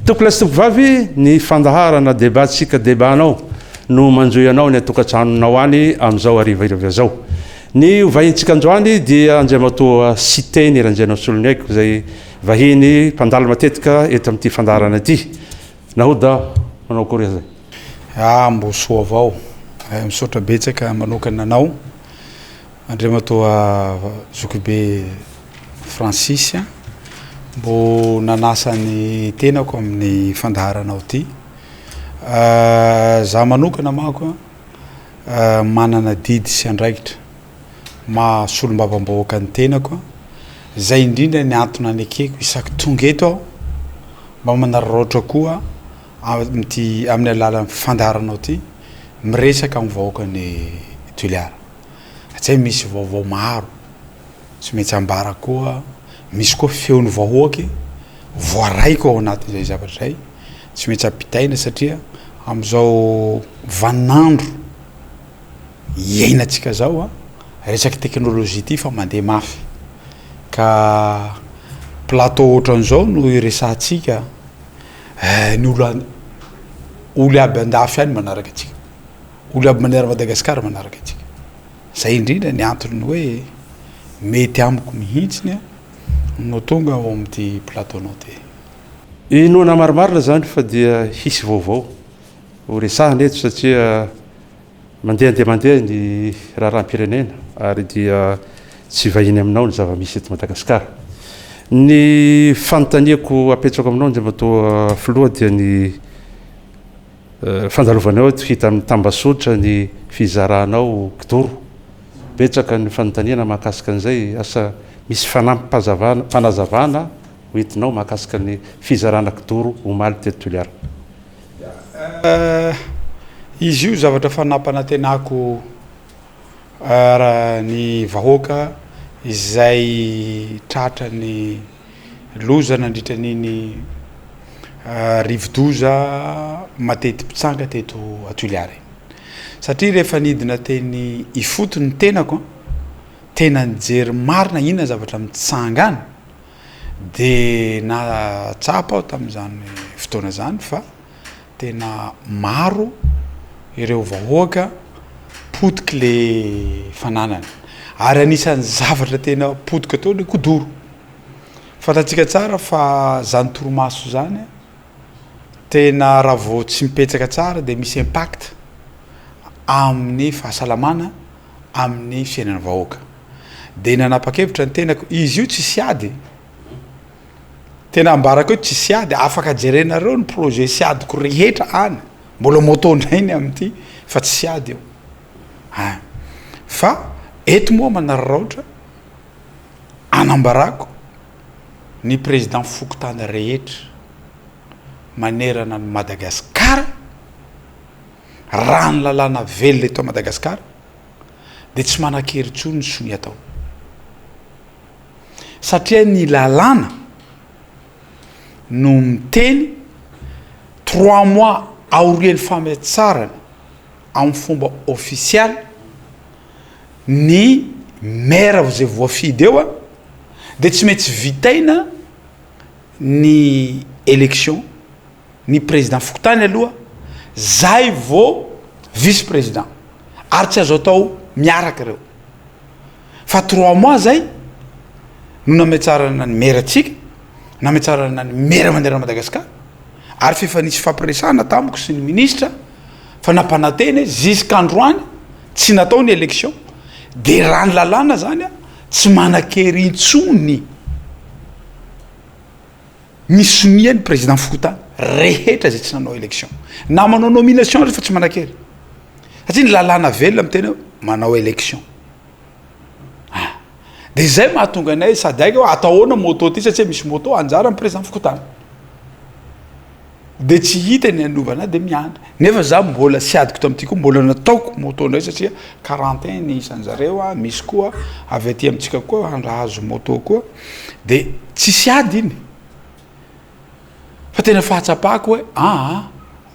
Tokolasy vavy ny fandaharana debatsika debanao no manjoyanao ny atokantranonao any am'izao arivariva zao. Ny vahintsika androany dia andriamatoa cité-ny ranjanao solonyaiko zay vahiny mpandalo matetika eto amin'ity fandaharana ity. Nahoda manao kory zay. Mbo soa avao. Misaotra betsaka manokana anao. Andriamatoa Zokibe Francis mbo nanasa ny tenako amin'ny fandaharanao ty. Za manokana manko manana didy sy andraikitra mahasolombavambahoaka ny tenako. Zay indrindra ny antony anekeko isaky tonga eto aho mba manararaotra koa amin'ny alalan'ny fandaharanao ty miresaka amin'ny vahoakany Toliara. Satria misy vaovao maro tsy maintsy ambara koa, misy koa feon'ny vahoaky voaraiko ao anatin'izay zavatra zay tsy maintsy ampitaina satria am'izao vanandro iainantsika zao resaky teknôlôjia ty fa mandeha mafy ka plateau ohatran'izao no iresahantsika ny olo aby andafy any manaraka atsika, olo aby manera Madagasikara manaraka atsika. Zay indrindra ny antony hoe mety amiko mihitsiny no tonga ao amin'ity plateau-nao ty. Inoana marimarina zany fa dia hisy vaovao ho resahana eto satria mandeha ny raharam-pirenena ary dia tsy vahiny aminao ny zava-misy eto Madagasikara. Ny fanontaniako apetrako aminao andriamatoa filoha dia ny fandalovanao eto hita amin'ny tambasotra ny fizaranao Kidoro. Betsaka ny fanontaniana mahakasika an'izay asa misy fanazavana hoentinao mahakasika ny fizarana Kidoro omaly teto Toliara. Izy io zavatra fanampanatenako ny vahoaka izay tratra ny loza nandritra niny rivodoza matety mpitsanga teto Toliara. Satria rehefa nidina teny ifotony tenako tena nijery marina inona zavatra mitsanga any de na tsapa aho tamin'izany fotoana zany fa tena maro ireo vahoaka potika le fananany ary anisan'ny zavatra tena potika tao le Kodoro. Fantatsika tsara fa zany torimaso zany tena raha vao tsy mipetsaka tsara de misy impact amin'ny fahasalamana amin'ny fiainan'ny vahoaka. De nanapa-kevitra ny tenako izy io tsy siady tena ambarako eo tsy siady afaka jerenareo ny projet siadiko rehetra any mbola motondrainy amin'ity fa tsy siady eo fa eto moa manararaotra anambarako ny président fokotany rehetra manerana ny Madagasikara raha ny lalàna velona eto Madagasikara de tsy manan-kery-tsony ny sony atao satria ny lalàna no miteny 3 mois aorian'ny fametrarana amin'ny fomba officiel ny maire zay voafidy eo de tsy maintsy vitaina ny élection ny président fokotany aloha zay vo vice président ary tsy azo atao miaraka reo fa 3 mois zay no nametsarana ny maire atsika nametsarana ny maire manera Madagasikara ary fifanisy fampiresahana tamiko sy ny ministra fa nampananteny jusqu'androany tsy natao ny élection de raha ny lalàna zany tsy manan-kery intsony misonia ny président fokotany rehetra zay tsy nanao élection na manao nomination rehefa tsy manan-kery satria ny lalàna velona amin'ny tena manao élection de zay mahatonga anay sady aika atahoana moto ty satria misy moto anjara amin'ny président fokotany de tsy hita ny anovana de miandry nefa za mbola siadiko tam'ty koa mbola nataoko moto ndray satria 41 ny isanjareo misy koa avy aty amitsika koa handrahazo moto koa de tsy siady iny fa tena fahatsapako hoe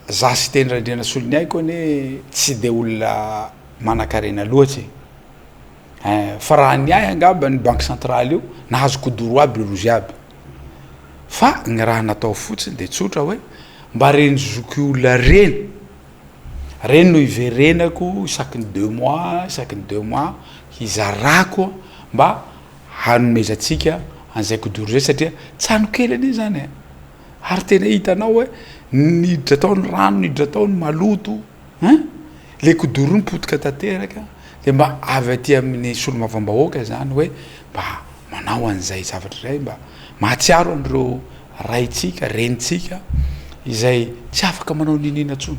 za sy teny Randriana Soloniaiko ane tsy de olona manan-karena loatsy fa raha ny ahy angamba ny banque centrale io nahazo Kodoro aby le rozy aby fa ny raha natao fotsiny de tsotra hoe mba reny zoky olona reny no iverenako isakiny 2 mois isakiny 2 mois izarako mba hanomezantsika an'izay kodoro zay satria tsano kely anie zany ary tena hitanao hoe niditra taony rano niditra taony maloto le kodoro nipotika tanteraka de mba avy aty amin'ny solomavambahoaka zany hoe mba manao an'izay zavatra iray mba mahatsiaro an'ireo raitsika renitsika izay tsy afaka manao ninina tsony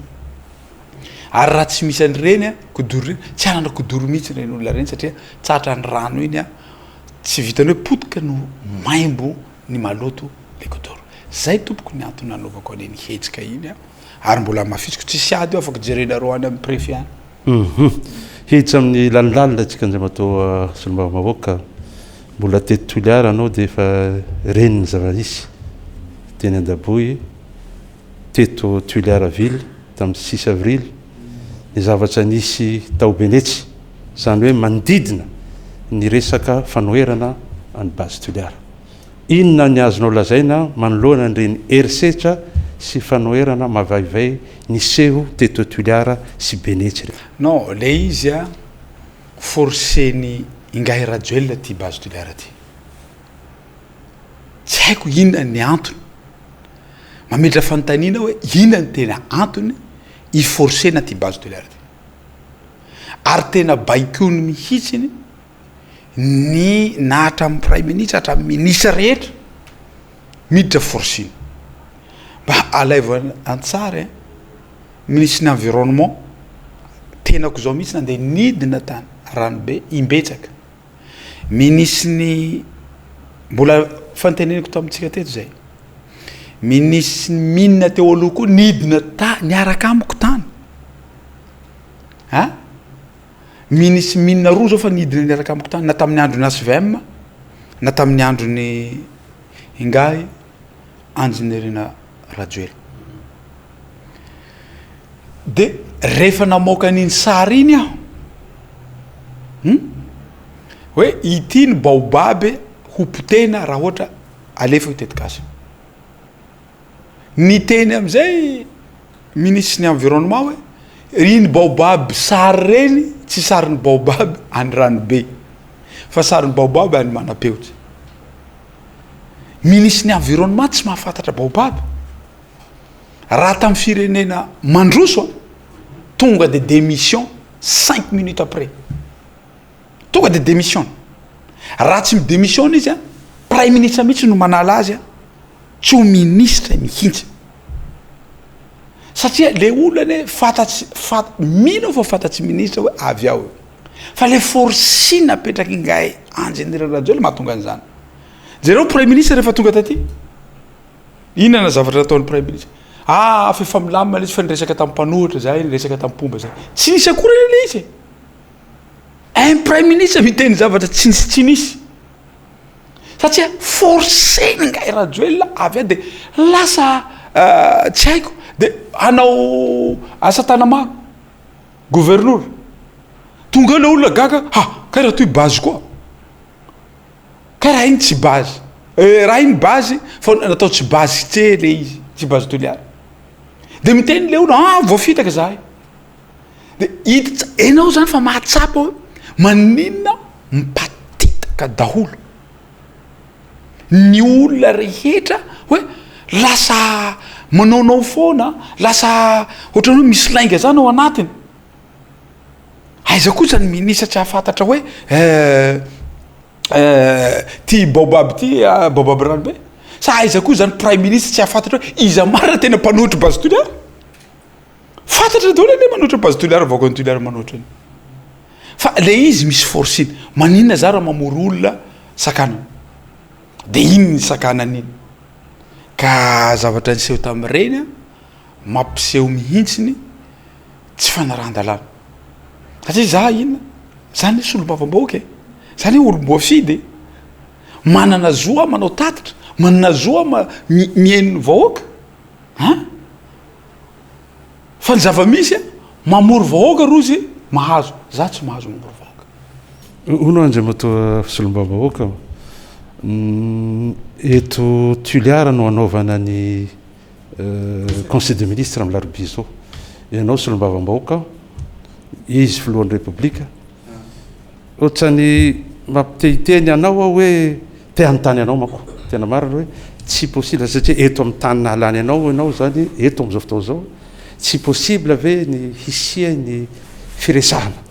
ary raha tsy misy an'ireny kodoro reny tsy anana kodoro mihitsy reny olona reny satria tsatra ny rano iny tsy vitany hoe potika no maimbo ny maloto le kodoro zay tompoko ny antony nanaovako aneny hetsika iny ary mbola mafisiko tsisy ady io afaka jerenareo any amin'ny préfet any hiditra amin'ny lalilalina atsika anzay matao solomavambahoaka mbola teto Toliara anao de efa reniny zava-misy teny Andaboy teto Toliara ville tamin'ny 6 avril ny zavatra nisy tao Benetsy zany hoe mandidina ny resaka fanoherana any base Toliara inona ny azonao lazaina manoloana an'ireny herisetra sy fanoherana mavaivay niseho teto Toliara sy Benetsy non le izy forceny ingahy Rajoelina ty base Toliara ty tsy haiko inona ny antony mametra fanontaniana hoe inona ny tena antony iforcena ty base Toliara ty ary tena baikony mihitsiny ny na hatramin'ny premier ministre hatramin'ny ministre rehetra miditra forcine mba alaiva antsara ministre ny environnement tenako zao mihitsy nandeha nidina tany ranobe imbetsaka ministre ny mbola fanteneniko tamintsika teto zay ministre ny minina teo aloha koa nidina niaraka amiko tany ministre minina roa zao fa nidina niaraka amiko tany na tamin'ny andro ny ASVM na tamin'ny andro ny ingahy Anjenerina Rajoelina de rehefa namoaka an'iny sary iny aho hoe ity ny baobaby ho potena raha ohatra alefa itetikasa ny teny am'izay ministre ny environnement hoe riny baobaby sary reny tsy sariny baobaby any ranobe fa sariny baobaby any manam-peotra ministre ny environnement tsy mahafantatra baobaby raha tamin'ny firenena mandroso tonga de démission 5 minutes après tonga de démission raha tsy midémission izy prime ministre mihitsy no manala azy tsy ho ministre mihitsy satria le olona fatatsy mino fa fatatsy ministre hoe avy ao fa le forcine apetraky ingay Anjenerina Rajoelina mahatonga an'izany jereo premier ministre rehefa tonga taty inona na zavatra nataon'ny premier ministre fa milamina le izy fa niresaka tamin'ny mpanohitra zay niresaka tamin'ny mpomba zay tsy nisy akory le izy un premier ministre miteny zavatra tsy nisy satria forceny ngay Rajoelina avy a de lasa tsy haiko de anao asa tanamako gouverneur tonga le olona gaga ka raha toy base koa ka raha iny tsy base raha iny base fa natao tsy base tse le izy tsy base Toliara de miteny le olona voafitaka zahay de hita enao zany fa mahatsapa hoe maninona mipatitaka daholo ny olona rehetra hoe lasa manaonao foana lasa ohatran'ny hoe misy lainga zany ao anatiny aiza kosa ny ministre tsy hafantatra hoe ty baobaby ty baobaby ranobe sa aiza koa zany prime ministre tsy hafantatra hoe iza marina tena mpanohitra base Toliara fantatra daholo ane manohitra base Toliara vaoko ny Toliara manohitra ny fa le izy misy forcine maninona za raha mamory olona sakanana de iny ny sakanan'iny ka zavatra niseho tamin'ireny mampiseho mihitsiny tsy fanaran-dalàna satria za inona zany solomavambahoaka zany olom-boafidy manana zoa manao tatitra manana zoa mihaino vahoaka fa ny zava-misy mamory vahoaka rozy mahazo za tsy mahazo mamory vahoaka ono andra matoa solomavambahoaka eto tuliara no anaovana ny conseil de ministre amin'ny larobia zao ianao solombavambaoka izy filohan'ny repoblika ohatrany mampitehiteny anao ao hoe te hanontany anao manko tena marina hoe tsy possible satria eto amin'ny tany nahalany anao zany eto am'izao fotoa zao tsy possible ve ny hisia ny firesahana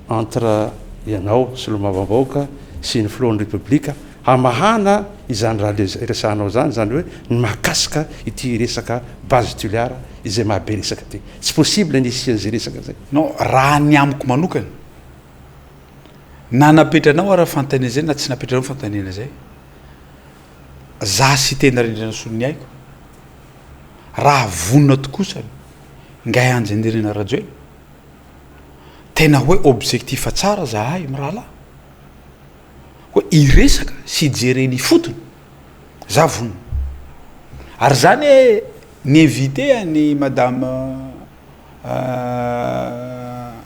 entre ianao solombavambaoka sy ny filohan'ny repoblika hamahana izany raha le resahanao zany hoe ny mahakasika ity resaka base tuliara izay mahabe resaka ty tsy possible ny hisian'izay resaka zay non raha ny amiko manokana na napetranao araha fantania zay na tsy napetranao fantaniana zay za sy tena rendrana solony aiko raha vonona tokosany ngay anjenirena rajoely tena hoe objectif tsara zahay mirahalahy hoe iresaka sy jereny fotony za vonona ary zany hoe ny invité any madame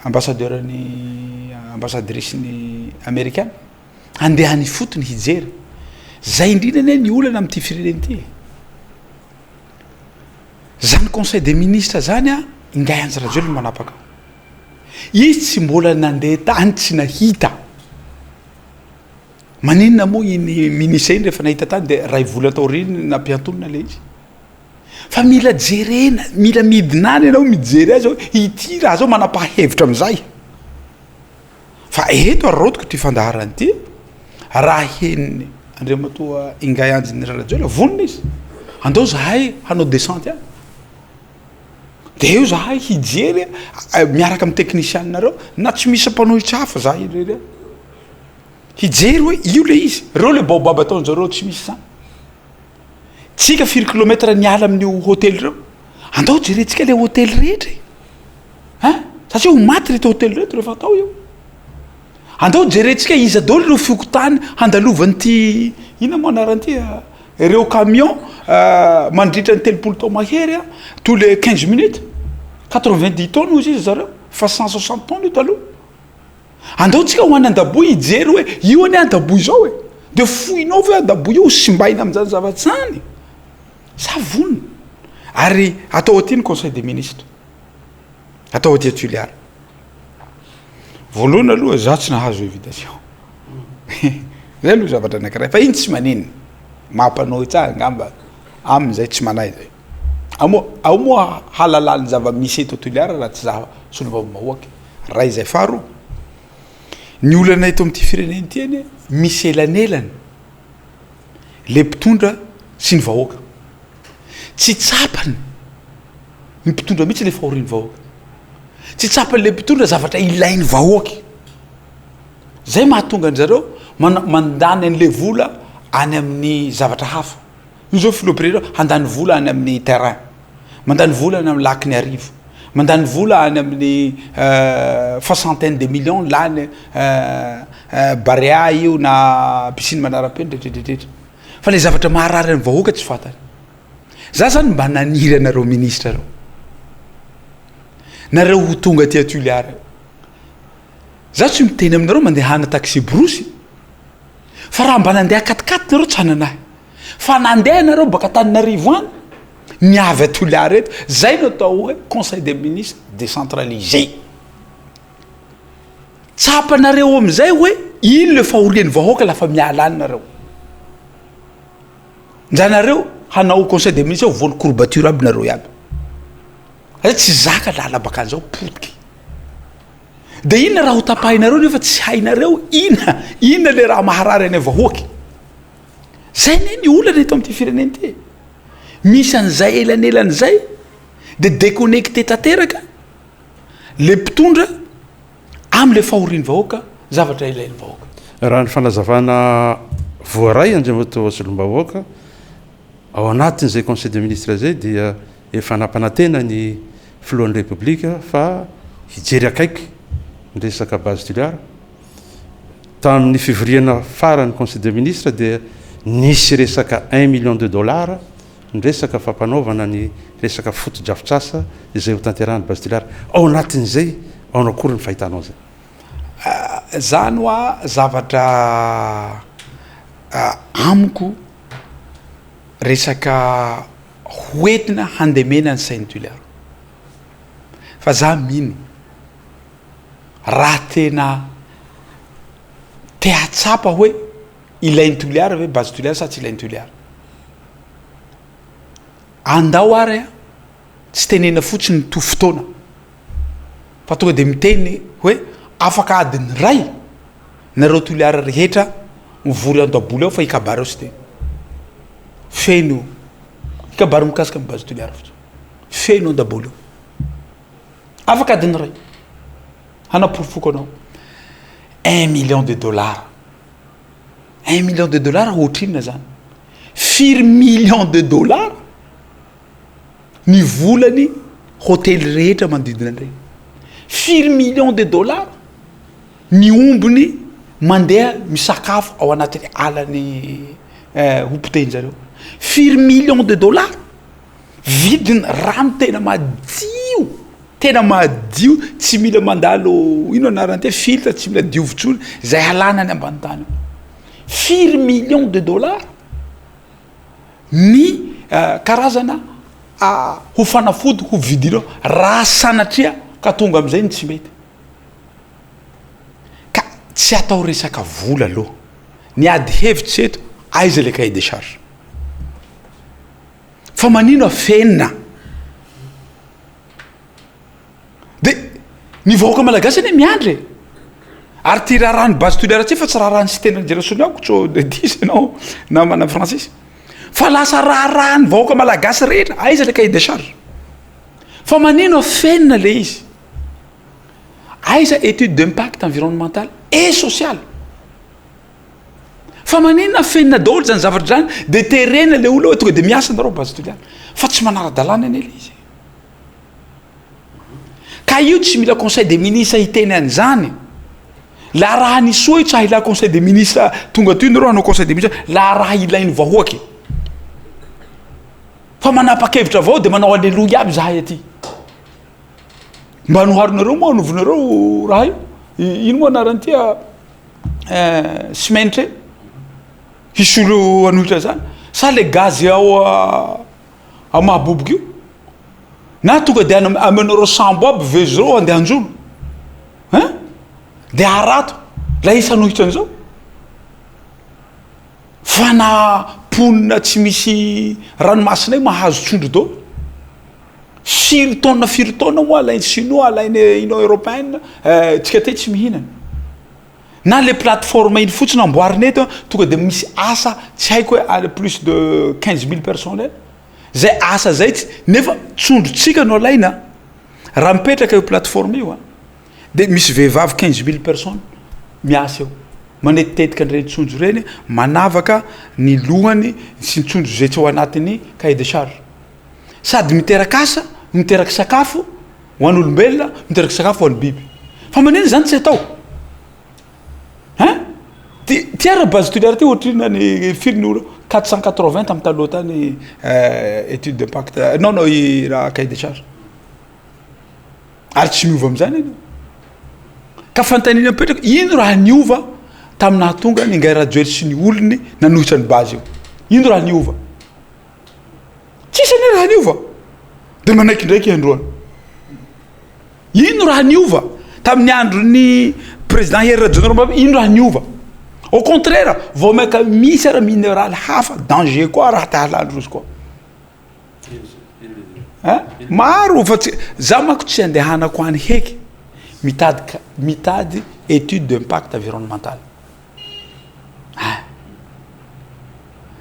ambassadeurny ambassadrice-ny américaine andehany fotony hijery zay indrinany ny olana am'ty fireneny ty zany conseil des ministres zany a ingay anjy rajoely ny manapaka izy tsy mbola nandeha tany tsy nahita maninona moa iny ministre iny rehefa nahita tany de ray vola taoriny nampiantonina le izy fa mila jerena mila midinany ianao mijery azy hoe ity raha zao manapahevitra am'izay fa eto ary rotiko ty fandaharany ty raha heniny andriamatoa ingay anjy ny rajoely vonona izy andao zahay hanao descente any de eo zahay hijery miaraka amy techniciannareo na tsy misy mpanohitra hafa za irery hijery hoe io le izy reo le baobaba ataon'zareo tsy misy zany tsika firy kilometre niala amin'io hôtely reo andao jerentsika le hôtely rehetra satria ho maty rety hôtely reto rehefa atao io andao jerentsika izy daholo reo fiokotany handalovany ty ina moa anaran'ity reo camion mandritra ny telopolo tao mahery tous les 15 minutes 90 tonnes ozy izy zareo fa 160 tonnes io taloha andao tsika ho any andaboy hijery hoe io any andaboy zao e de foinao ve andaboy io simbaina am'zany zavatsany sa vonona ary atao aty ny conseil des ministres atao aty tuliara voalohany aloha za tsy nahazo invitation zay aloha zavatra anakiray fa iny tsy maninona mampanohitra angamba amin'izay tsy manay zay ao moa halalany zava-misy eto tuliara raha tsy za solombavambahoaky ray zay faharoa ny olana eto am'ty fireneny ty eny misy elanelany le mpitondra sy ny vahoaka tsy tsapany ny mpitondra mihitsy le fahoriany vahoaka tsy tsapany le mpitondra zavatra ilainy vahoaky zay mahatonga any zareo mandany an'le vola any amin'ny zavatra hafa io zao filoprena handany vola any amin'ny terrain mandany vola any amin'ny laky ny arivo mandany vola any amin'ny soixantaine de millions lany barea io na piscine manara-peny retretretra fa le zavatra maharary any vahoaka tsy fatany za zany mba naniry anareo ministre reo nareo ho tonga ty tuliara za tsy miteny aminareo mandeha hana taxi brosy fa raha mba nandeha katikaty nareo tsy hananahy fa nandeha nareo baka taninarivo any miavy atuliara eto zay no atao hoe conseil des ministres décentralisé tsapanareo am'izay hoe ino le fahoriany vahoaka lafa miala any nareo njanareo hanao conseil des ministres voany courbature aby nareo iaby zay tsy zaka lala baka an'izao potiky de inona raha ho tapahinareo nefa tsy hainareo inona le raha maharary any vahoaky zay ne ny olana eto am'ty fireneny ty misy an'izay elanelan'izay de déconnecté tanteraka le mpitondra am'le fahoriany vahoaka zavatra ilainy vahoaka raha ny fanazavana voaray andriamatoa solombavambaoka ao anatin'izay conseil des ministres zay dia efa nampanantena ny filohan'ny repoblika fa hijery akaiky ny resaka base tuliara tamin'ny fivoriana farany conseil des ministres dia nisy resaka 1 million de dollars ny resaka fampanaovana ny resaka foto-drafitrasa izay ho tanterahany base tuliara ao anatin'izay ao nakory ny fahitanao zay zany oa zavatra amiko resaka hoentina handemena ny sainy toliara fa za mino raha tena te hatsapa hoe ilainy toliara hoe base toliara sa tsy ilainy toliara andao ary a tsy tenena fotsiny to fotoana fa tonga de miteny hoe afaka adiny ray nareo toliara rehetra mivory andoaboly ao fa ikabary ao sy teny feno ikabary mikasika base toliara fotsiny feno andoaboly ao afaka adiny ray hanapofoko anao 1 million de dollars 1 million de dollars ohatrinona zany 4 millions de dollars ny volany hôtely rehetra manodidina andreny 4 millions de dollars ny ombony mandeha misakafo ao anatin'ny alany hopoteny-jareo 4 millions de dollars vidiny rano tena madio tsy mila mandalo ino anarany filtre tsy mila diovontsony zay halanany ambany tany 4 millions de dollars ny karazana ho fanafody ho vidinao raha sanatria ka tonga am'izay ny tsy mety ka tsy atao resaka vola aloha ny ady hevitsy eto aiza le cahier de charge fa manino afenina de ny vahoaka malagasy ane miandry ary ty raha rany base toliara tsy fa tsy raha rany sy tena jerasoniako tso de dis anao na mana francis fa lasa raha ny vahoaka malagasy rehetra aiza le cahier de charge fa manino afenina le izy aiza étude d'impact environnemental et social fa manino afenina daholo zany zavatra zany de terena le olo hoe tonga de miasa nareo base toliara fa tsy manara-dalàna ane le izy ka io tsy mila conseil des ministres hiteny an'izany la raha ny soa io tsy ahila conseil des ministres tonga toy nareo hanao conseil des ministres la raha ilainy vahoaky fa manapa-kevitra avao de manao aleloy aby zahay aty mba noharonareo moa anovinareo raha io ino moa anarany tya semaine hisolo anohitra zany sa le gaz ao mahaboboka io na tonga de amenareo sambo aby vezero andeha anjolo hein de arato la isa anohitra an'izao fa na ponina tsy misy ranomasina io mahazo trondro dao 4 tonnes moa alainy chinois alainy union européenne tsika te tsy mihinana na le plateforme iny fotsiny amboariny eto tonga de misy asa tsy haiko hoe plus de 15 000 personnes zay asa zay tsy nefa trondrotsika no alaina raha mipetraka io plateforme io de misy vehivavy 15 000 personnes miasa eo manetitetika an'ireny trondro reny manavaka ny lohany sy ny trondro zay tsy ao anatin'ny cahier de charge sady miteraka asa miteraka sakafo ho an'olombelona miteraka sakafo ho an'ny biby fa maneno zany tsy atao hein tiara base toliara ty ohatrina ny firy ny olo 480 tamy taloha tany étude d'impact non i raha cahier de charge ary tsy miova am'izany iny ka fantanina mipetraka ino raha niova taminahatonga ny ngay rajoely sy ny olony nanohitra ny base io ino raha niova tsisy ane raha niova de manaiky ndraiky androany ino raha niova tamin'ny andro ny président Heri Rajaonaromamy ino raha niova au contraire vao maika misy raha minéral hafa danger koa raha tahalandrozy koa maro fa za manko tsy andehanako any heky mitady étude d'impact environnemental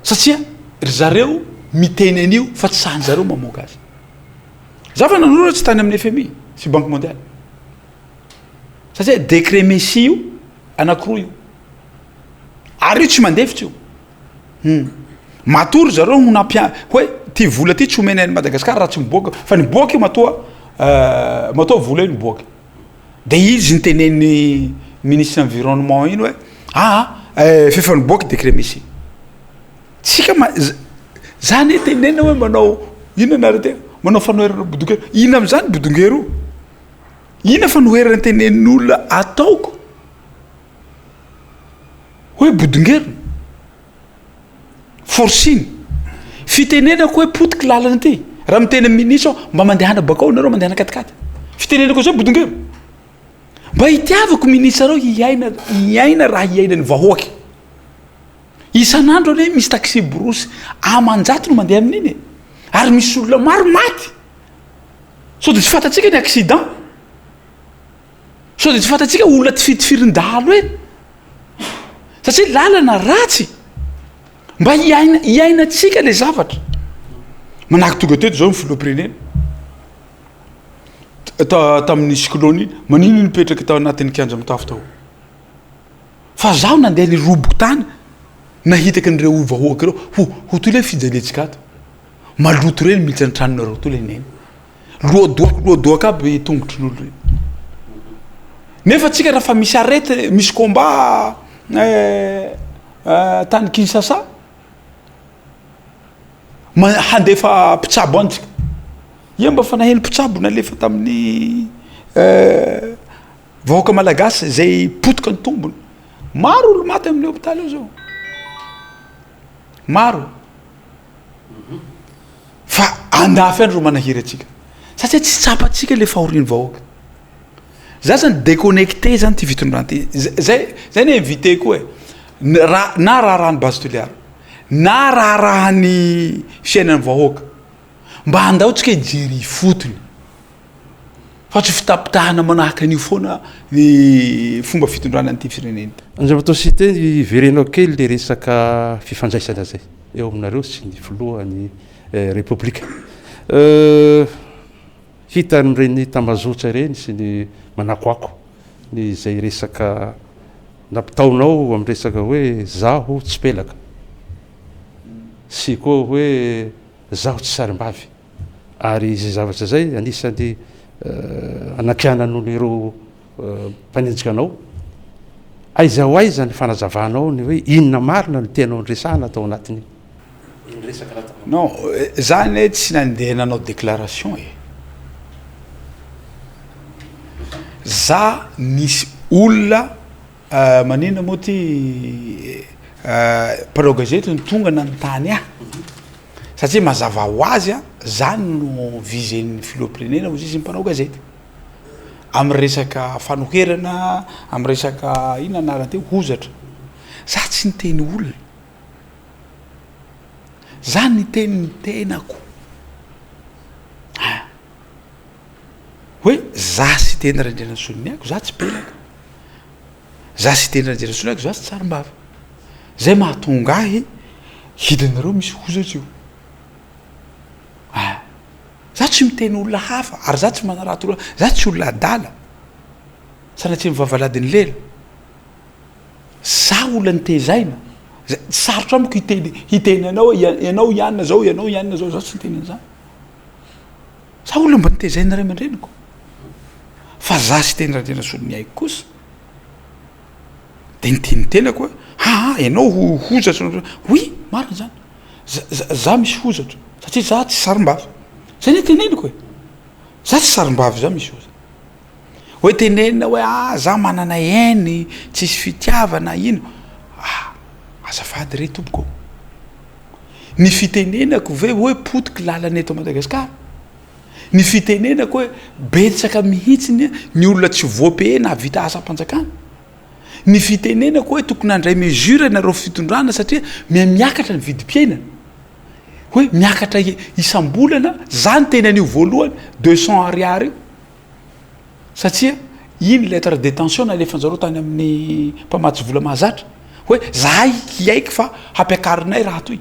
satria ry zareo miteny an'io fa tsy sahany zareo mamoaka azy za fa nanora tsy tany amin'ny FMI sy banque mondiale satria décret Messi io anankiroa io ary io tsy mandefitra io matory zareo honampia hoe ty vola ty tsy omena any Madagasikara raha tsy miboaka fa ny boaka io matoa vola io miboaka de izy nytenen'ny ministre environnement iny hoe fefa niboaka décret Messi tsika zany tenena hoe manao ino anareo te manao fanoherana bodongero ina am'izany bodongero ina fanoherana tenen'olona ataoko hoe bodongerona forciny fitenenako hoe potiky lalana ty raha miteny ministre mba mandehana bakao nareo mandehana katikaty fitenenako zao bodongero mba hitiavako ministre reo hiaina raha hiainany vahoaky isan'andro ane misy taxi borosy amanjato no mandeha amin'iny ary misy olona maro maty sao de tsy fatatsika ny accident sao de tsy fatatsika olona ty fitifirin-dalo eny satria lalana ratsy mba hiainatsika le zavatra manahaky tonga teto zao filoam-pirenena tamin'ny cyclone iny manino nipetraka tao anatin'ny kianja mitafo tao fa zaho nandeha ny roboko tany nahitaky nyreo ovahoaky reo ho toy le fijaletsika ato maloto reny militsy ny tranonareo to le neny loadoaka aby tongotry n'olo reny nefa tsika raha fa misy arety misy combat tany Kinshasa handefa mpitsabo antsika ia mba fa naheno mpitsabo nalefa tamin'ny vahoaka malagasy zay potika ny tombony maro olo maty amin'ny hôpitaly eo zao maro fa andafy andro manahiry atsika satria tsy tsapatsika le fahoriny vahoaka za zany déconnecté zany ty vitondrano ty zay ny invité ko e na raharahany base toliara na raharahany fiainany vahoaka mba andaotsika hijery fotony fa tsy fitapitahana manahaka an'io foana ny fomba fitondrana an'ity firenena andramatao cité verenao kely le resaka fifandraisana zay eo aminareo sy ny filohany république hita amin'ireny tambazotra reny sy ny manakoako ny zay resaka nampitaonao amin'ny resaka hoe zaho tsy pelaka sy koa hoe zaho tsy sarim-bavy ary zay zavatra zay anisany anakianan'olo ireo mpanenjika anao aiza ho aiza ny fanazavanao ny hoe inona marina no tianao nyresahana atao anatiny non zany tsy nandeha nanao déclaration e za nisy olona manina moa ty mpanao gazety ny tonga nanontany ah satria mazava ho azy a zany no vizen'ny filoam-pirenena ozy izy mpanao gazety amy resaka fanoherana amy resaka ina anarany teo hozatra za tsy niteny olona za niteny ny tenako hoe za sy teny randrianasoniny aiko za tsy pelaka za sy teny randrianasoniny aiko za tsy tsarim-bava zay mahatonga ahy hitanareo misy hozatra io za tsy miteny olona hafa ary za tsy manarato olona za tsy olona adala sanatria mivavaladiny lela za olona nitezaina sarotra amiko hiteny anao ianao ianina zao za tsy miteny an'izany za olona mba nitezaina ray aman-dreniko fa za sy teny randrianasoniny aiko kosa de nitenitenako hoe ianao hozatra oui marina zany za misy hozatra satria za tsy sarim-bava zay ny teneniko hoe za tsy sarim-bava za misy hozatra hoe tenenina hoe za manana hainy tsisy fitiavana ino azafady re tompoko ny fitenenako ve hoe potiky lalana eto Madagasikara ny fitenenako hoe betsaka mihitsiny ny olona tsy voapehena vita asa-panjakana ny fitenenako hoe tokony andray mesure nareo fitondrana satria miakatra ny vidim-piainana hoe miakatra isam-bolana za ny tena an'io voalohany 200 ariary io satria iny lettre de détention nalefanjareo tany amin'ny mpamatsy vola mahazatra hoe zahay hiaiky fa hampiakarinay raha toy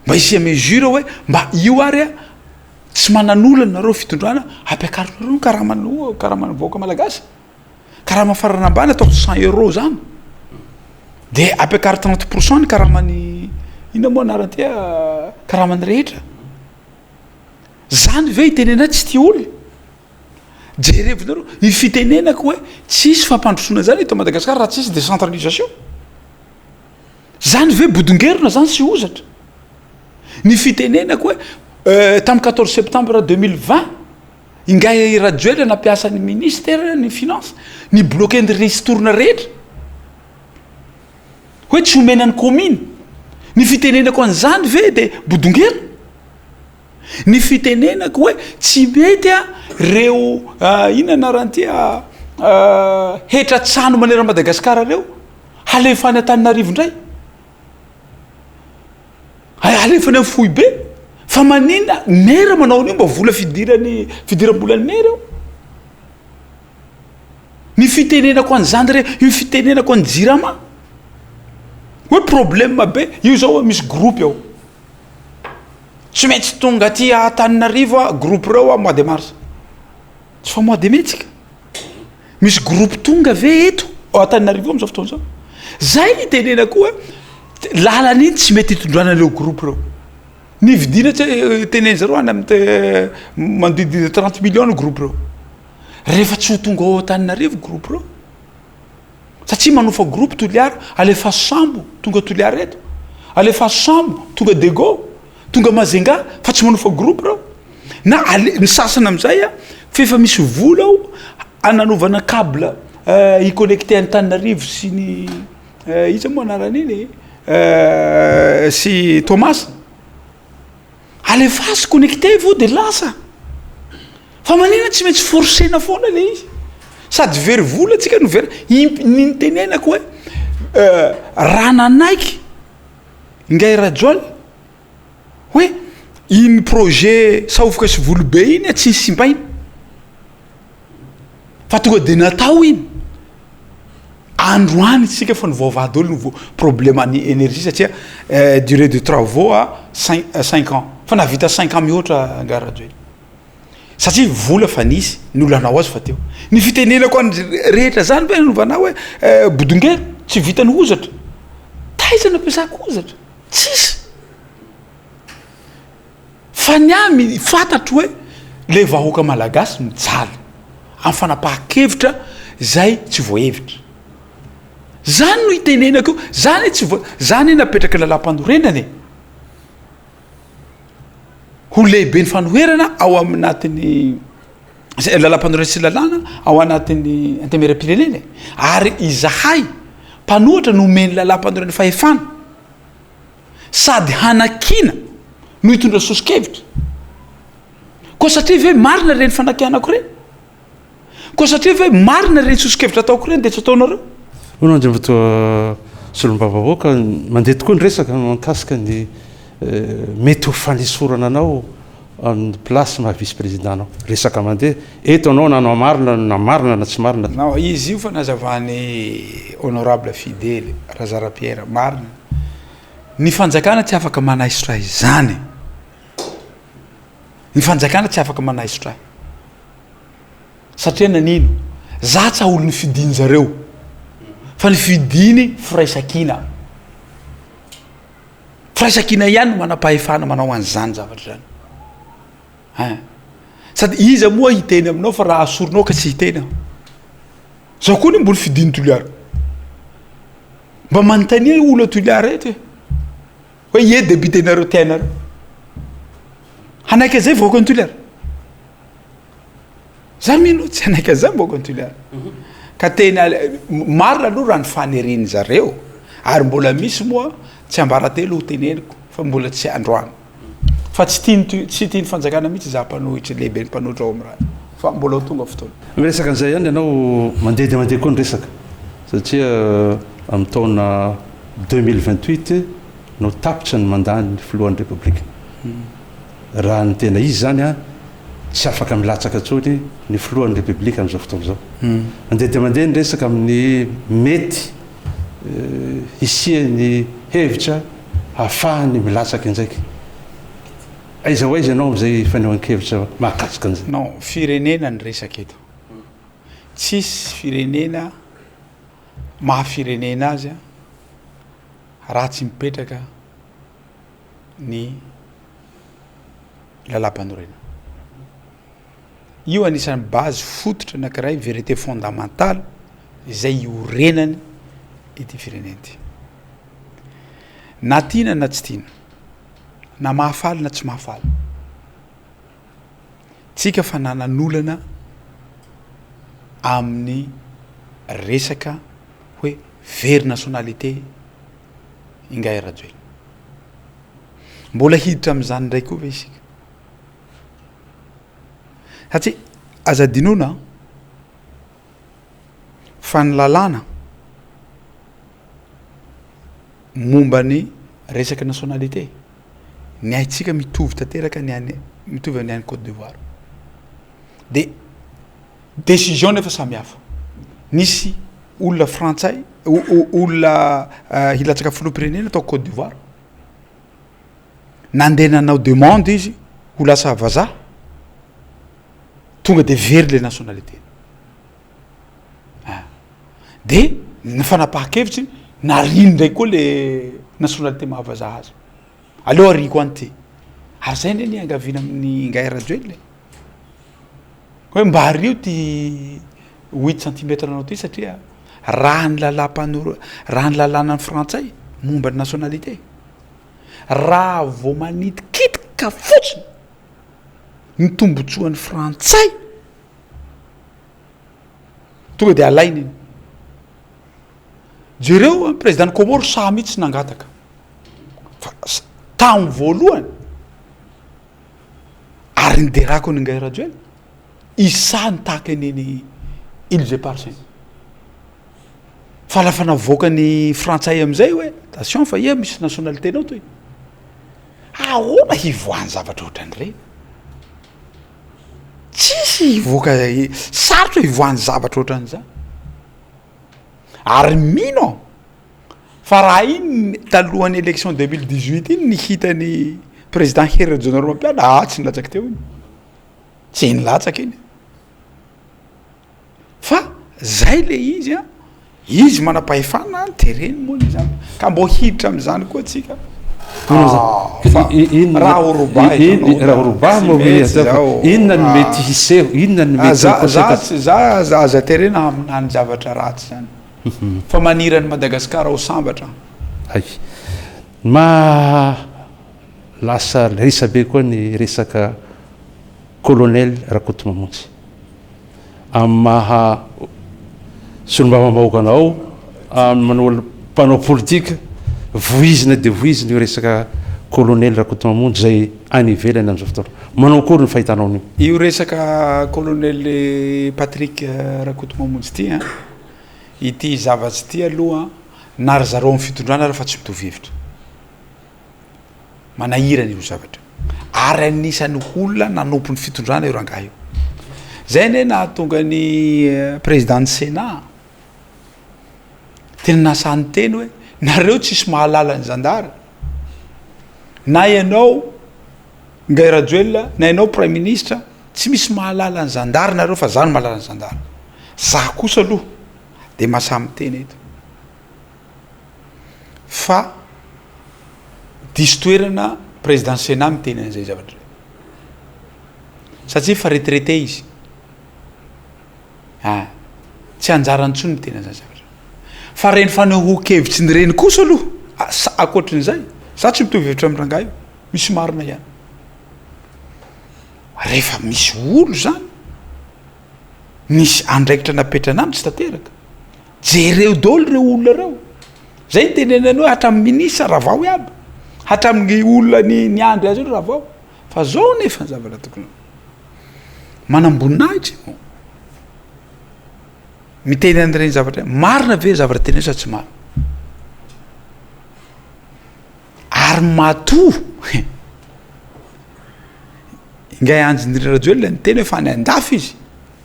mba isia mesure hoe mba io ary tsy manan'olana nareo fitondrana hampiakarinareo karamany vahoaka malagasy karama farana ambany atao 100 € zany de ampiakary 30% ny karamany ina moa anaranty karamany rehetra zany ve hitenena tsy ty olona jerevinareo ny fitenenako hoe tsisy fampandrosoana zany eto Madagasikara raha tsisy décentralisation zany ve bodongerona zany sy ozatra ny fitenenako hoe tamy 14 septembre 2020 ingay rajoela nampiasa ny ministère ny finance ny bloqué ny risorona rehetra hoe tsy omenany commune ny fitenenako an'izany ve de bodongera ny fitenenako hoe tsy mety a reo ina naranty hetra tsano manera Madagasikara reo halefany Antananarivo indray alefany amin'ny fohy be fa manina mera manao an'io mba vola fidiram-bolany mera eo ny fitenenako an'izany re io fitenenako any Jirama hoe problème be io zao hoe misy groupe ao tsy maintsy tonga aty Antananarivo groupe reo mois de mars tsy fa mois de mai tsika misy groupe tonga ve eto Antananarivo am'izao fotoana zao zay itenenako hoe lalany iny tsy mety hitondrana reo groupe reo ny vidina tsy teneny zareo any amin'ny manodidina 30 millions groupe reo rehefa tsy ho tonga ao Antananarivo groupe reo satria manofa groupe Toliara alefa Sambo tonga Toliara eto alefa Sambo tonga Dego tonga Mazenga fa tsy manofa groupe reo na ny sasana am'izay fefa misy vola ao ananovana câble i-connecté Antananarivo sy ny iza moa anaran'iny sy Thomas alefa sy connecté vo de lasa fa manina tsy maintsy forcena foana le izy sady very vola tsika no very ny tenenako hoe rananaiky ingay rajoaly hoe iny projet saofoka sy volo be iny tsy simbaina fa tonga de natao iny androany tsika fa nivoavady olo no problème ny énergie satria durée de travaux à 5 ans fa navita 5 ans mihoatra ingay rajoaly satria vola fa nisy ny olo anao azy fa teo ny fitenenako rehetra zany be novanao hoe bodongera tsy vita ny ozatra taizana ampiasako ozatra tsisy fa ny amy fantatro hoe le vahoaka malagasy mijaly amin'ny fanapahan-kevitra zay tsy voahevitra zany no itenenako zany zany napetraka lalam-panorenany ho lehibe ny fanoherana ao aminatiny lalam-panorena sy lalàna ao anatin'ny antemeram-pirenena ary izahay mpanohatra no omeny lalam-panorena fahefana sady hanakina no hitondra sosikevitra koa satria ve marina reny fanakianako reny koa satria ve marina reny sosikevitra ataoko reny de tsy ataonareo hono andreo fotoa solom-bavavoaka mandeha tokoa ny resaka mankasika ny mety ho fanesorana anao amin'ny place maha vice président anao resaka mandeha eto anao nanao marina na marina na tsy marina non izy io fa nazavany honorable fidèle Razara-Pierre marina ny fanjakana tsy afaka manahisitra izany ny fanjakana tsy afaka manahisitra satria nanino za tsy olo ny fidiny zareo fa ny fidiny firaisakina firaisakina ihany no manam-pahefana manao an'izany zavatra zany sady iza moa hiteny aminao fa raha asorinao ka tsy hiteny zao koa ny mbola fidiny Toliara mba manontania olo Toliara eto hoe ie débitenareo tianareo hanaiky zay vahoaka ny Toliara za mino tsy hanaiky zay vahoaka ny Toliara ka tena marina aloha raha ny faneriny zareo ary mbola misy moa tsy ambaratelo ho teneniko fa mbola tsy androany fa tsy tiany fanjakana mihitsy za mpanohitra lehibe ny mpanohitra ao am'raha fa mbola ho tonga fotoana resaka an'izay ihany ianao mandeha de mandeha koa ny resaka satria amin'ny taona 2028 no tapitra ny mandany filohan'ny république raha ny tena izy zany a tsy afaka milatsaka tsony ny filohan'ny république am'izao fotoana zao mandeha de mandeha ny resaka amin'ny mety hisiany hevitra hahafahany milatsaka indraiky aiza ho aiza ianao am'izay fanehoan-kevitra mahakasika an'izay non firenena ny resaka eto tsisy firenena mahafirenena azy raha tsy mipetraka ny lalam-panorena io anisan'ny base fototra anankiray vérité fondamentale izay iorenany ity firenena ity na tiana na tsy tiana na mahafaly na tsy mahafaly tsika fa nanan'olana amin'ny resaka hoe very nationalité ingay Rajoelina mbola hiditra am'izany ndray koa ve isika satria azadinoana fa ny lalàna momba ny resaka nationalité ny haitsika mitovy tanteraka mitovy amin'ny any Côte d'Ivoire de décision nefa samy hafa nisy olona frantsay olona hilatsaka filoham-pirenena atao Côte d'Ivoire nandeha nanao demande izy ho lasa vazaha tonga de very le nationalité de nifanapahan-kevitsy nariny ndray koa le nationalité mahavazaha azy aleo ariko anty ary zay ndre ny angaviana amin'ny ngay rajoely hoe mba ario ty 8 centimetre anao ty satria raha ny lalàna ny frantsay momba ny nationalité raha vao manitikitika fotsiny ny tombotsoan'ny frantsay tonga de alainy iny jereo président ny Comore sa mihitsy nangataka fa tamy voalohany ary niderako ny ngay rajoely isa nitaka aneny Îles Éparses fa lafa navoaka ny frantsay am'izay hoe attention fa ia misy nationalité nao toy ahoana hivoahany zavatra ohatran'ireny tsisy hivoaka sarotra hivoahany zavatra ohatran'izany ary mino fa raha iny talohan'ny élection 2018 iny nihitany président Hera Jonoro tsy nilatsaky teo iny tsy nilatsaky iny fa zay le izy izy manam-pahefana tereny moa zany ka mbo hiditra am'izany koa atsika raha oroba inona ny mety hiseho inona ny mety za aza terena aminany zavatra ratsy zany fa manirany Madagasikara ho sambatra ay ma lasa resa be koa ny resaka colonel Rakotomamonjy amaha solombavambahoakanao manao mpanao politika voizina de voizina io resaka colonel Rakotomamonjy zay any ivelany am'izao fotoana manao akory ny fahitanao an'io io resaka colonel Patrick Rakotomamonjy ty ity zavatsy ty aloha nary zareo amin'ny fitondrana raha fa tsy mitovy hevitra manahirana io zavatra ary anisany olona nanompo ny fitondrana io rangaha io zay ne nahatonga ny président ny Sénat tena nasany teny hoe nareo tsisy mahalala ny zandary na ianao ngay rajoel na ianao premier ministre tsy misy mahalala ny zandary nareo fa zany mahalala ny zandary za kosa aloha de masamy teny eto fa diso toerana président Sénat miteny an'izay zavatra satria fa retraité izy tsy anjarany tsony miteny an'izay zavatra fa reny fanehoan-kevitsy ny reny kosa aloha akoatrin'izay za tsy mitovy hevitra amin'ny rangaha io misy marina ihany rehefa misy olo zany misy andraikitra napetrana aminy tsy tanteraka jereo dolo reo olona reo zay ny tenenany hoe hatramin'ny ministre raha vao iaby hatramin'ny olona ny andry azy io raha vao fa zao nefa ny zavatra tokony manamboninahitry mo miteny an'ireny zavatra marina ve zavatra teny sa tsy marina ary matoa ingay anjy ny rajoely ny teny hoe fa ny andafy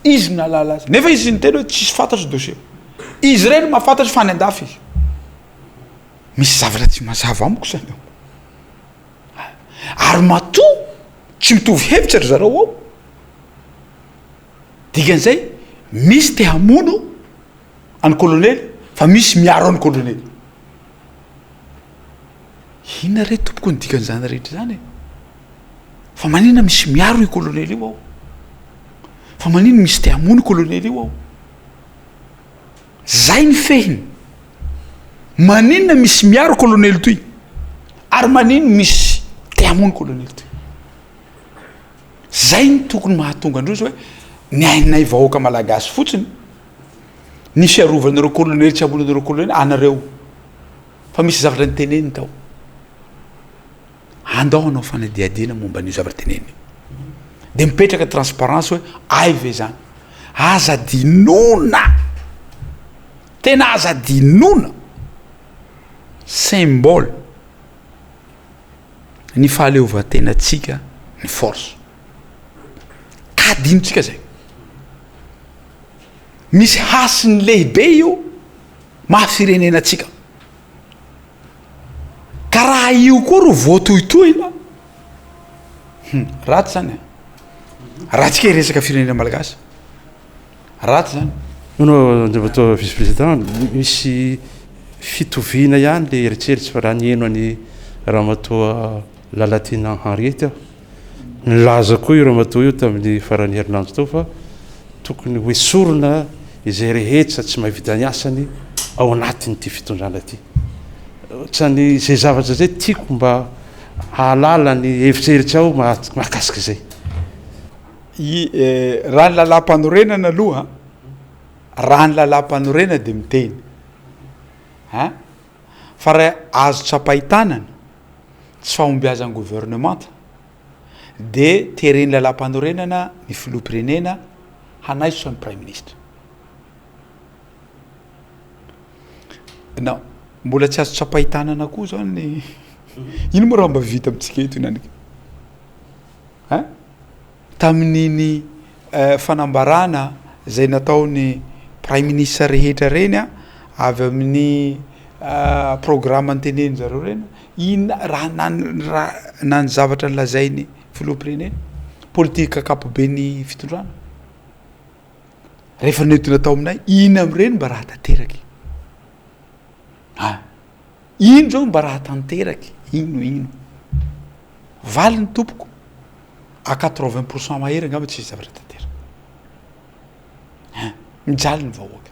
izy nalala azy nefa izy ny teny hoe tsisy fantatry dossier izy reny mahafantatry fa ny andafy izy misy zavatra tsy mazava amiko zany ary matoa tsy mitovy hevitra ry zareo ao dikan'izay misy te hamono any colonel fa misy miaro any colonel inona re tompoko ny dikan'izany rehetra zany fa manina misy miaro i colonel io ao fa manina misy te hamono colonel io ao zay ny fehiny manina misy miaro colonel toy ary manina misy te hamono colonel toy zay ny tokony mahatonga androzy hoe ny ainay vahoaka malagasy fotsiny ny fiarovanareo colonel tsy hamonanareo colonel anareo fa misy zavatra ny teneny tao andao anao fanadiadiana momba an'io zavatra teneny de mipetraka transparence hoe ay ve zany aza dinona tena aza dinona symbole ny fahaleovan-tenatsika ny force ka dinotsika zay misy hasiny lehibe io mahafirenenatsika ka raha io koa ro voatohitohina raty zany raha tsika iresaka firenena malagasy raty zany nao atao vice président misy fitoviana ihany le eritseritsy fa raha nieno any raha matoa lalatina Henriette aho nilaza koa io raha matoa io tamin'ny farany herinandro tao fa tokony hoe sorona izay rehetra tsy mahavita ny asany ao anatin'ity fitondrana ty ohatrany zay zavatra zay tiako mba halala ny hevitseritsy ao mahakasika zay raha ny lalam-panorenana aloha raha ny lalam-panorena de miteny fa raha azo tsapahitanana tsy fahombiazan'ny gouvernemanta de tereny lalam-panorenana ny filoham-pirenena hanaiso ny prime ministre non mbola tsy azo tsapahitanana koa zany ino moa raha mba vita amitsika eto inanika tamin'iny fanambarana zay nataony prime ministre rehetra reny avy amin'ny programme nyteneny zareo reny ina raha nany zavatra nylazainy filoham-pirenena politika akapoben'ny fitondrana rehefa nentina tao aminay ina am'ireny mba raha tanteraky ino zao mba raha tanteraky ino valy ny tompoko à 80% mahery angamba tsy isy zavatra tantera mijaly ny vahoaka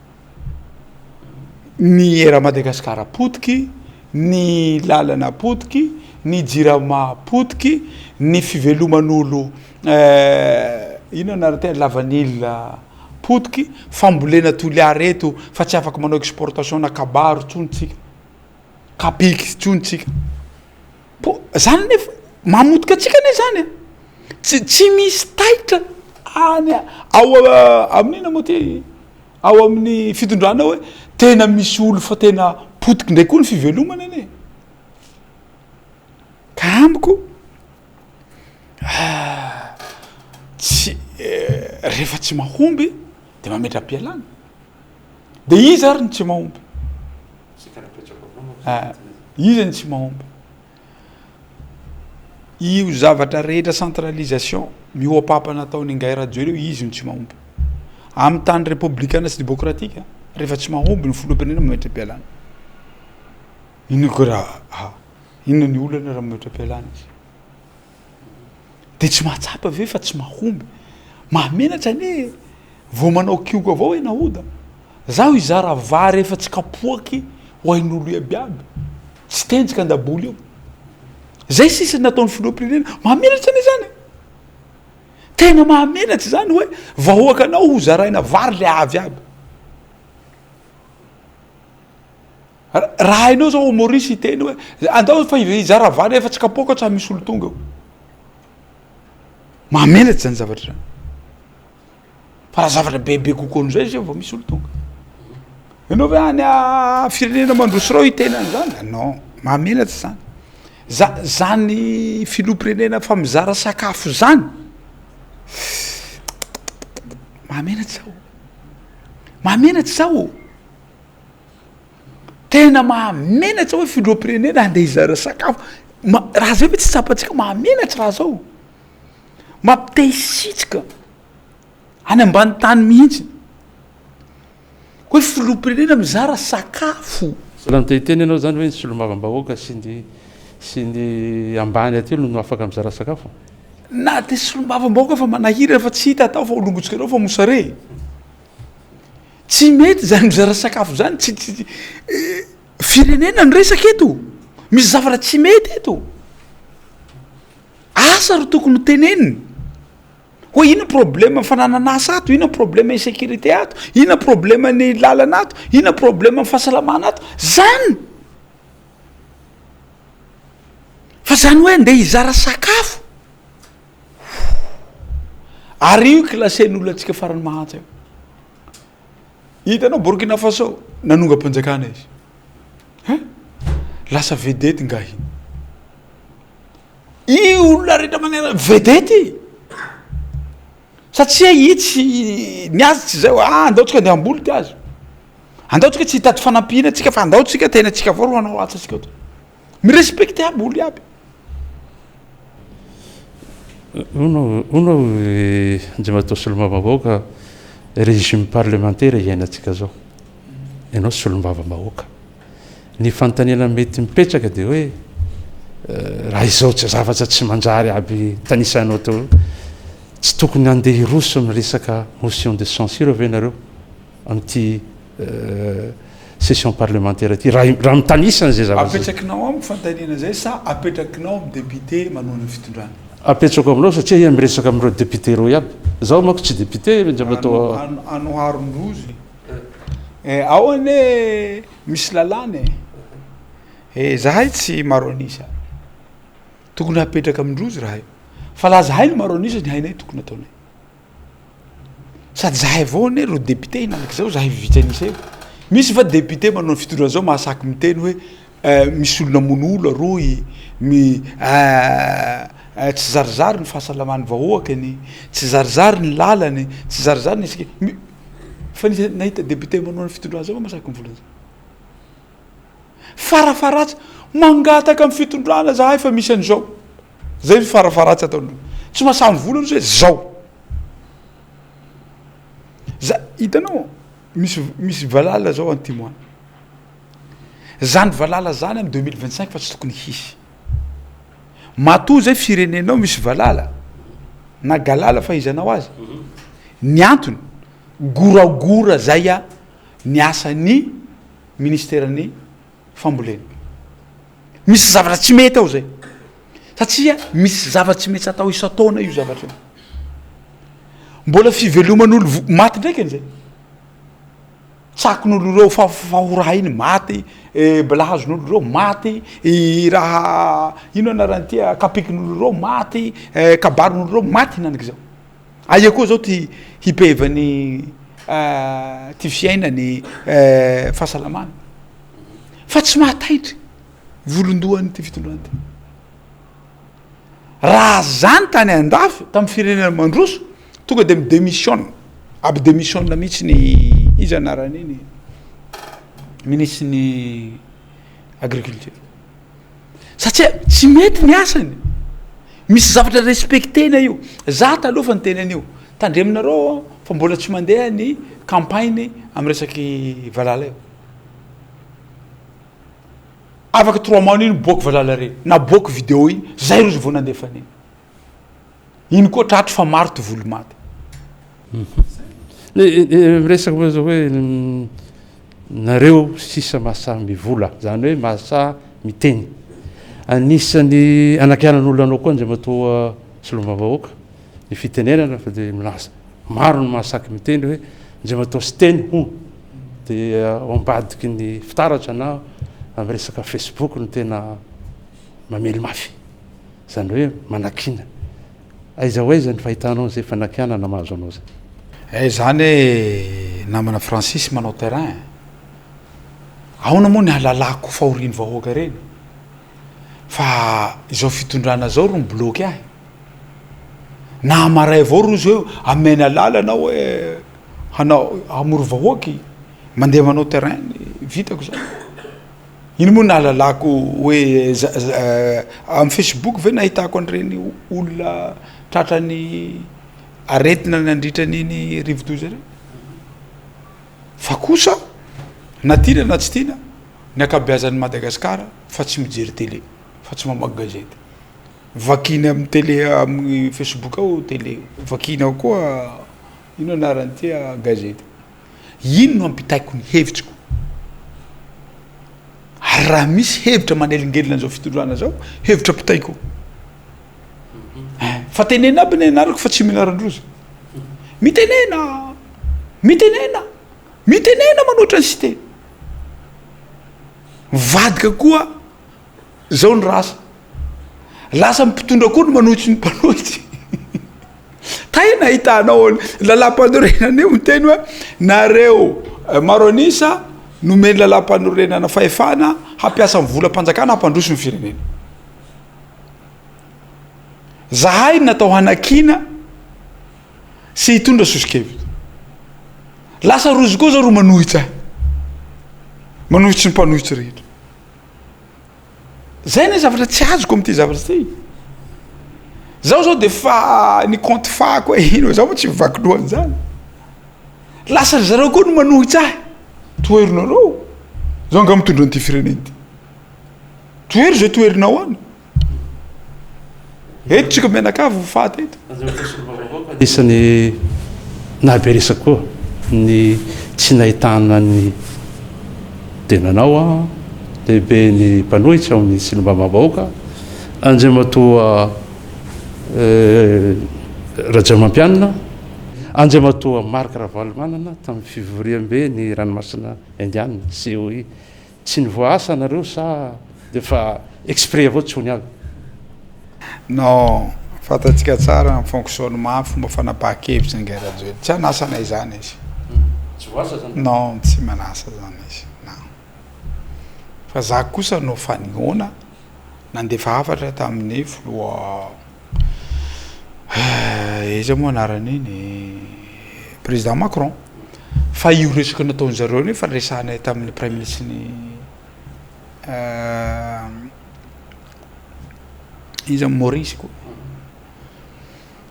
ny era Madagasikara potiky ny lalana potiky ny jirama potiky ny fiveloman'olo ino anarantena lavanila potiky fambolena toliareto fa tsy afaka manao exportation na kabaro tsonitsika kapiky tsonitsika po zany nefa mamotika atsika ne zany tsy misy taitra any ao amin'ina moa ty ao amin'ny fitondrana hoe tena misy olo fa tena potiky ndraiky koa ny fivelomana ane ka amiko tsy rehefa tsy mahomby de mamedram-pialana de izy ary ny tsy mahomby izy ny tsy mahomby io zavatra rehetra centralisation mioapapa nataony ingay radio reo izy ny tsy mahomby amin'ny tany républicaine sy démocratique rehefa tsy mahomby ny filoham-pirenena mametram-pialana ino ko raha ino ny olana raha mametram-pialana izy de tsy mahatsapa ve fa tsy mahomby mahamenatra ane vao manao kioko avao ena oda zaho izara vary efa tsy kapoaky ho ain'olo iabiaby tsy tenjika andaboly eo zay sisy nataon'ny filoham-pirenena mahamenatra ane zany tena mahamenatra zany hoe vahoaka anao ho zaraina vary le avy aby raha hainao zao Maurice teny hoe andao fa izara vary efa tsy kapoaka tsy misy olo tonga eo mahamenatra zany zavatra zany fa raha zavatra bebe kokoan'izay zay vao misy olo tonga ianao hoe any firenena mandroso reo itenany zany non mahamenatra zany zany filoham-pirenena fa mizara sakafo zany mahamenatra zao tena mahamenatra hoe filoham-pirenena andeha hizara sakafo raha zay hoe tsy tsapatsika mahamenatra raha zao mampitehitsika any ambany tany mihitsy hoe filoham-pirenena mizara sakafo salamtehiteny ianao zany hoe ny solomavambahoaka sy ny ambany atelo no afaka mizara sakafo na de solomavambahoaka fa manahira fa tsy hita atao fa olongotsika reo fa mosare tsy mety zany mizara sakafo zany tsy firenena ny resaka eto misy zavatra tsy mety eto asa ro tokony teneniny hoe ino problème fananana asa ato ino problème insécurité ato ino problème ny lalana ato ino problème ny fahasalamana ato zany fa zany hoe ndeha hizara sakafo ary io klasen'olona atsika farany mahantsy hitanao Burkina Faso nanonga-panjakana izy lasa vedety ngahiny i olona rehetra manera vedety satria itsy niazy tsy zay hoe andaotsika andeha amboly ty azy andaotsika tsy hitady fanampihana atsika fa andaotsika tena atsika avao ro hanao atsa atsika mirespecte amboly aby onao njamatao solombavam-bahoaka régime parlementaire iainatsika zao ianao solombavam-bahoaka ny fanontaniana mety mipetraka de hoe raha izao tsy zavatra tsy manjary aby tanisanao teo tsy tokony andeha hiroso amin'ny resaka motion de censure ave nareo am'ty session parlementaire ty raha mitanisany zay zavatra apetrakinao amy fanontaniana zay sa apetrakinao amy député manona fitondrana apetrako aminao satria ia miresaka am'ireo député reo iaby zaho manko tsy député njamatao anoharondrozy ao ane misy lalàny zahay tsy maro anisa tokony hapetraka amindrozy raha io fa laha zahay no maro anisa ny hainay tokony ataonay sady zahay avao ane ro député hinanaky zao zahay vitsy anisa io misy fa député manao fitondrana zao mahasaky miteny hoe misy olona monolo aroy tsy zarizary ny fahasalaman'ny vahoakany tsy zarizary ny lalany tsy zarizary ny sika fa nahita député manao ny fitondrana zao mahasaky mivolana farafaratsy mangataka amin'ny fitondrana zahay fa misy an'izao zay farafaratsy ataonao tsy mahasamy volana hoe zao hitanao misy valala zao antimoany zany valala zany amy 2025 fa tsy tokony hisy mato zay firenenao misy valala na galala fa izanao azy ny antony goragora zay ny asany ministèrany fambolena misy zavatra tsy mety ao zay satria misy zavatra tsy mety atao isa-taona io zavatra mbola fiveloman'olo maty ndraiky an'izay tsakon'olo reo fahoraha iny maty balahazon'olo reo maty raha ino anarany kapikin'olo reo maty kabaron'olo reo maty hinanaky zao aia koa zao ty hipevany ty fiainany fahasalamana fa tsy mahataitry volondohany ty fitondrana ty raha zany tany andafy tamy firenena mandroso tonga de midémission aby démission mihitsy ny izy anarany iny ministre ny agriculture satria tsy mety ny asany misy zavatra respectena io za taloha fa ny tenan'io tandreminareo fa mbola tsy mandeha ny campagne amy resaky valala io afaka 3 mois iny boaky valala reny na boaky vidéo iny zay rozy vao nandefany iny koa tratry fa maro ty volo maty miresaka moa zao hoe nareo sisa mahasaha mivola zany hoe mahasaha miteny anisany anakianan'olo anao koa nzay matoa solombavam-bahoaka ny fitenenana fa de milaza maro ny mahasaky miteny hoe nzay matoa sy teny ho de ambadiky ny fitaratra na amy resaka Facebook no tena mamely mafy zany hoe manakina aiza hoe zany fahitanao zay fanakianana mahazo anao zay zany hoe namana Francis manao terrain aona moa ny halalako fahoriny vahoaka reny fa izao fitondrana zao ro mibloky ahy na maray avao rozy hoe amena lalana hoe hanao amory vahoaky mandeha manao terrain vitako zany iny moa nahalalako hoe amy Facebook ve nahitako an'ireny olona tratrany aretina nandritran'iny rivodoza reny fa kosa na tiana na tsy tiana ny akabeazan'ny Madagasikara fa tsy mijery télé fa tsy mamaky gazety vakiny amy télé amy Facebook ao télé vakiny ao koa ino anarany ty gazety ino no ampitaiko ny hevitsiko ary raha misy hevitra manelingelina zao fitondrana zao hevitra pitaiko fa tenena aby ny anarako fa tsy minarandrozy mitenena manoatra ny cité vadika koa zao ny rasa lasa mipitondra koa no manohitsy ny mpanohitsy taina hitanao lalam-panorenana io miteny hoe nareo maro anisa nomeny lalam-panorenana fahefana hampiasa ny volam-panjakana hampandroso ny firenena zahay natao hanakina sy hitondra sosikevitra lasa rozy koa za ro manohitsy ahy manohitsy ny mpanohitsy rehetra zay ny zavatra tsy azoko am'ty zavatra ty zaho zao de fa ny compte fako hoe ino zaho moa tsy mivakilohan zany lasa zareo koa no manohitsy ahy toherinareo zao nga mitondra an'ity firenena ty tohery zay toherinao any eto tsika mianakavy faty eto isany nahaberesaka koa ny tsy nahitana ny tenanao a lehibe ny mpanohitsy ao amin'ny silomba-bahoaka Andriamatoa Rajamampianina Andriamatoa Marc Ravalomanana tamin'ny fivoriam-be ny ranomasina indianina sy hoe tsy nivoasa nareo sa de fa exprès avao tsy hony avy non fatatsika tsara ny fonctionnement fomba fanapahan-kevitsy ny gairajoely tsy anasanay zany izy tsy voasa zany non tsy manasa zany izy non fa za kosa no fanihona nandefa hafatra tamin'ny filoha iza moa anarany iny président Macron fa io resaka nataony zareo ny fa resanay tamin'ny premier ministre ny iza Maurice koa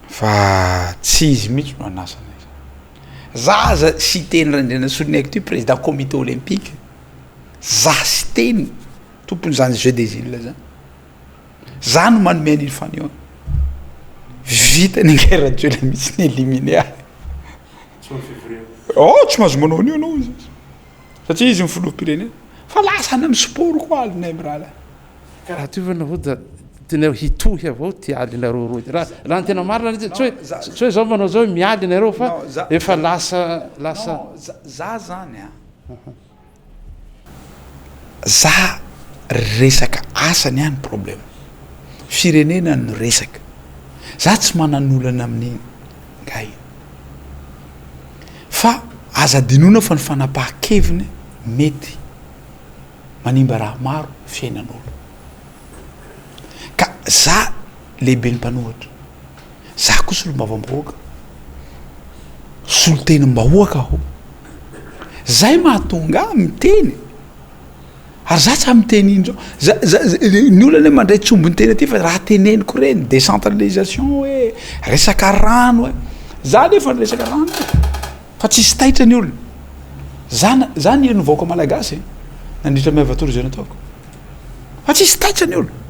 fa tsy izy mihitsy no anasanay za sy teny randrena solinaiko ty président comité olympique za sy teny tompony zany jeu des îles zany za no manome an'iny fanihona vita ny guerre joela mihitsy ny éliminé ahy tsy mahazo manao an'io anao izy satria izy mifiloham-pirenena fa lasa any amin'ny sport koa alinay mirahala karaha ty vana avao da tena hitohy avao ty aly nareo roy raha ny tena marina tsy hoe zao manao zao mialy nareo fa efa lasa za zany a za resaka asany any problème firenena no resaka za tsy manan'olana amin'iny ngay fa aza dinona fa ny fanapahan-keviny mety manimba raha maro fiainan'olo ka za lehibe ny mpanohatra za koa solom-bava-bahoaka solon-tenim-bahoaka aho zay mahatonga miteny ary za tsy amiteny iny zao ny olana hoe mandray tsombony teny aty fa raha teneniko reny décentralisation hoe resaka rano e za nefa ny resaka rano fa tsisy taitra ny olona za ny novaoka malagasy nandritra miavatory zay nataoko fa tsisy taitra ny olona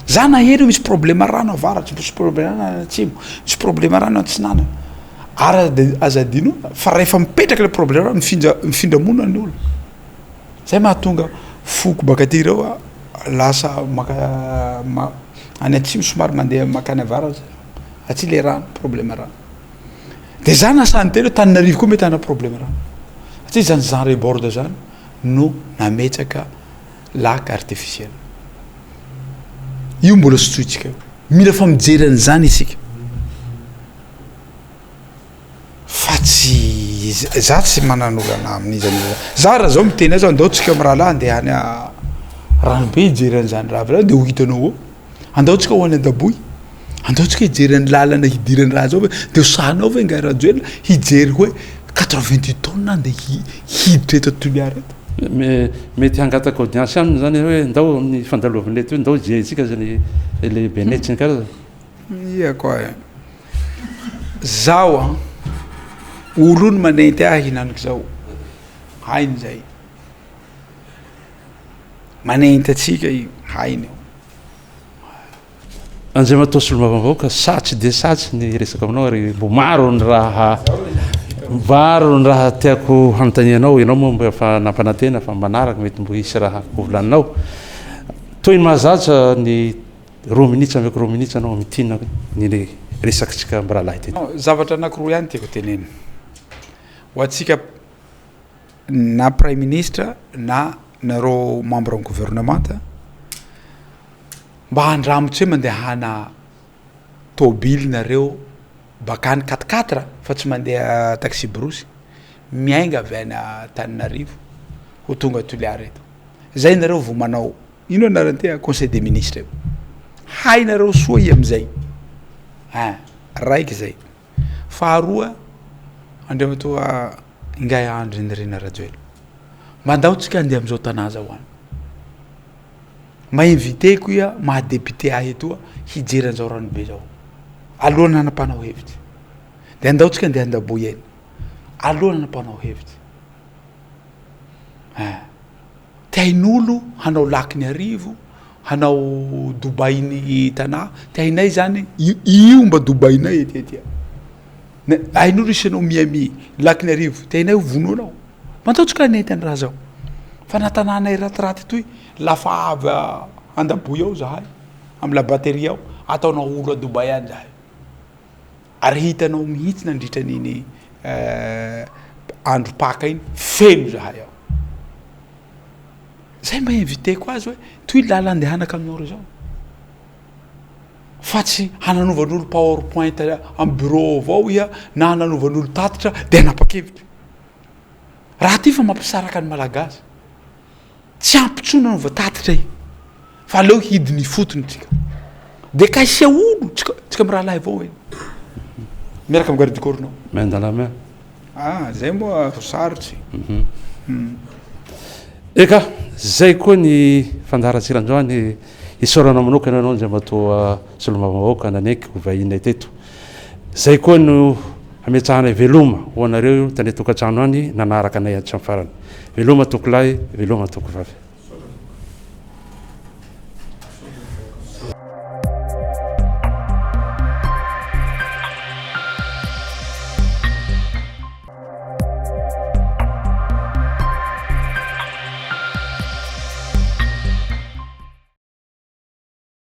za nahery misy problème rano avaratsy misy problème rano atsimo misy problème rano antsinana ary azadino fa rehefa mipetraka le problème rano mifindramona ny olona zay mahatonga foko baka ty reo lasa maka any atsimo somary mandeha makany avaratsy atsy le rano problème rano de za nasany teny hoe taninarivo koa mety ana problème rano satria zany Jean Rebord zany no nametsaka lac artificiel io mbola sotsoitsika mila fa mijery an'izany isika fa tsy za tsy mananolana amin'izany za raha zao miteny zao andao tsika am'raha lahy andeha any ranobe hijery an'izany raha vy de ho hitanao eo andao tsika ho any an-daboy andao tsika hijery an'ny lalana hidirany raha zao de hosanao ve nga raha joela hijery hoe 88 tonnes andeha hiditra eto Toliara eto mety hangataka audience aminy zany hoe ndao amin'ny fandalovana eto hoe ndao jerentsika zany le benetsiny karaha ia koa zao a olo ny manenty ahy hinaniko zao hainy zay manenty atsika io hainy Andriamatoa solomavavahoaka satsy de satsy ny resaka aminao ary mbo maro ny raha tiako hanontanianao ianao moa mba fa nampanantena fa manaraka mety mbo hisy raha hovolaninao toy ny mahazatra ny roa minitra ameko roa minitra anao mitina ny resakitsika mbirahalahy teny zavatra anankiroa ihany tiako teneny ho atsika na premier ministre na nareo membre ny gouvernement mba handramotry hoe mandehana tôbily nareo bakany 4x4 fa tsy mandeha taxi brosy miainga avy ana Tananarivo ho tonga Toliara eto zay nareo vao manao ino anaran'ty conseil des ministres io hainareo soa i am'izay raiky zay faharoa andriamatoa ingay andro Nirina Rajoelina mandaotsika andeha am'izao tanà zao any ma-invité-ko ia maha-député ahy etoa hijery an'izao ranobe zao alohan'ny hanampanao hevitsy de andaotsika andeha andaboyena alohan'ny hanampanao hevitsy tiain'olo hanao laky arivo hanao Dubainy tanà tiainay zany io mba Dubainay etya ain'olo isanao miami laky arivo tiainay vonoanao mandaotsika anety any raha zao fa natanànay ratiraty toy lafa avy andaboy ao zahay am'la batterie ao ataonao olo a Dubai any zahay ary hitanao mihitsy nandritra niny andro paka iny feno zahay ao zay mba invité-ko azy hoe toy lala andehanaka aminao re zao fa tsy hananovan'olo PowerPoint amy bureau avao ia na hananovan'olo tatitra de hanapa-kevitra raha ty fa mampisaraka ny malagasy tsy ampitsona nova tatitra i fa aleo hidiny fotony tsika de kaisia olo tsika mi raha lahy avao eny miaraka amy garde du corps nao mandalame zay moa sarotsy eka zay koa ny fandaratsiranjoany isorana manokana anao zay matoa solomavahoaka naneky ho vahiny teto zay koa no ametsahanay veloma ho anareo tany tokantrano any nanaraka anay atry farany veloma tokolahy veloma toko vavy